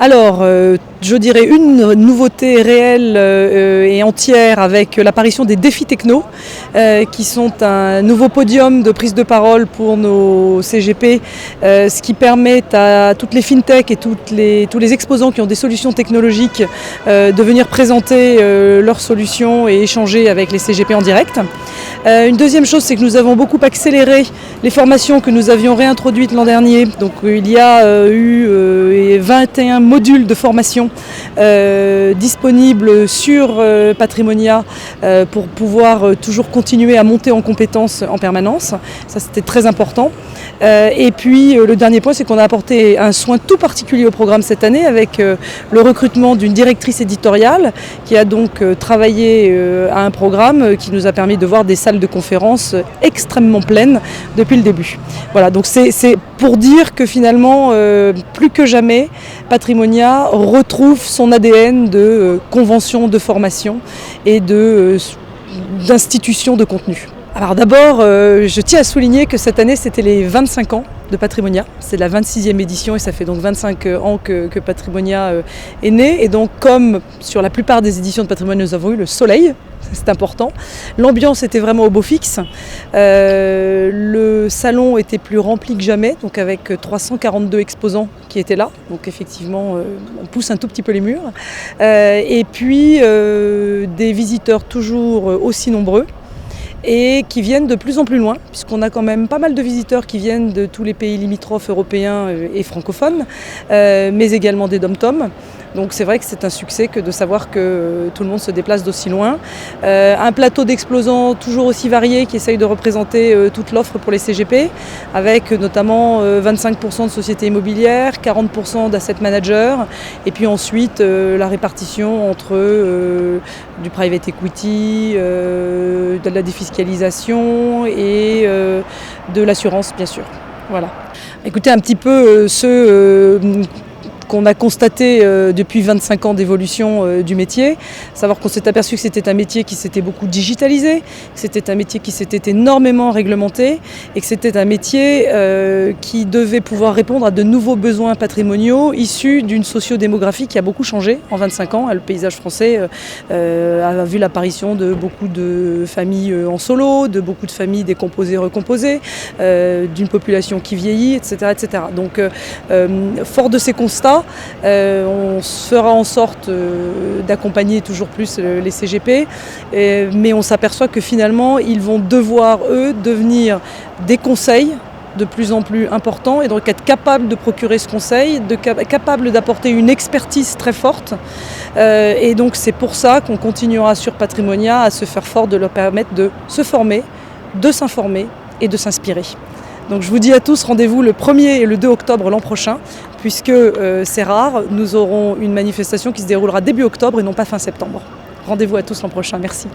Alors, je dirais une nouveauté réelle et entière avec l'apparition des défis techno, qui sont un nouveau podium de prise de parole pour nos CGP, ce qui permet à toutes les fintech et tous les exposants qui ont des solutions technologiques de venir présenter leurs solutions et échanger avec les CGP en direct. Une deuxième chose, c'est que nous avons beaucoup accéléré les formations que nous avions réintroduites l'an dernier. Donc il y a eu 21 modules de formation disponibles sur Patrimonia pour pouvoir toujours continuer à monter en compétences en permanence. Ça, c'était très important. Et puis le dernier point, c'est qu'on a apporté un soin tout particulier au programme cette année avec le recrutement d'une directrice éditoriale qui a donc travaillé à un programme qui nous a permis de voir des salles de conférences extrêmement pleines depuis le début. Voilà, donc c'est pour dire que finalement, plus que jamais, Patrimonia retrouve son ADN de convention de formation et d'institution de contenu. Alors d'abord, je tiens à souligner que cette année, c'était les 25 ans de Patrimonia. C'est la 26e édition et ça fait donc 25 ans que Patrimonia est né. Et donc, comme sur la plupart des éditions de Patrimonia, nous avons eu le soleil. C'est important. L'ambiance était vraiment au beau fixe. Le salon était plus rempli que jamais, donc avec 342 exposants qui étaient là. Donc effectivement, on pousse un tout petit peu les murs. Et puis, des visiteurs toujours aussi nombreux et qui viennent de plus en plus loin, puisqu'on a quand même pas mal de visiteurs qui viennent de tous les pays limitrophes européens et francophones, mais également des dom-toms. Donc c'est vrai que c'est un succès que de savoir que tout le monde se déplace d'aussi loin. Un plateau d'exposants toujours aussi varié qui essaye de représenter toute l'offre pour les CGP, avec notamment 25% de sociétés immobilières, 40% d'asset managers, et puis ensuite la répartition entre du private equity, de la défiscalisation et de l'assurance bien sûr. Voilà. Écoutez un petit peu ceux qu'on a constaté depuis 25 ans d'évolution du métier, savoir qu'on s'est aperçu que c'était un métier qui s'était beaucoup digitalisé, que c'était un métier qui s'était énormément réglementé et que c'était un métier qui devait pouvoir répondre à de nouveaux besoins patrimoniaux issus d'une sociodémographie qui a beaucoup changé en 25 ans. Le paysage français a vu l'apparition de beaucoup de familles en solo, de beaucoup de familles décomposées, recomposées, d'une population qui vieillit, etc. etc. Donc fort de ces constats, on fera en sorte d'accompagner toujours plus les CGP, mais on s'aperçoit que finalement, ils vont devoir, eux, devenir des conseils de plus en plus importants et donc être capables de procurer ce conseil, capables d'apporter une expertise très forte. Et donc c'est pour ça qu'on continuera sur Patrimonia à se faire fort de leur permettre de se former, de s'informer et de s'inspirer. Donc je vous dis à tous, rendez-vous le 1er et le 2 octobre l'an prochain, puisque c'est rare, nous aurons une manifestation qui se déroulera début octobre et non pas fin septembre. Rendez-vous à tous l'an prochain, merci.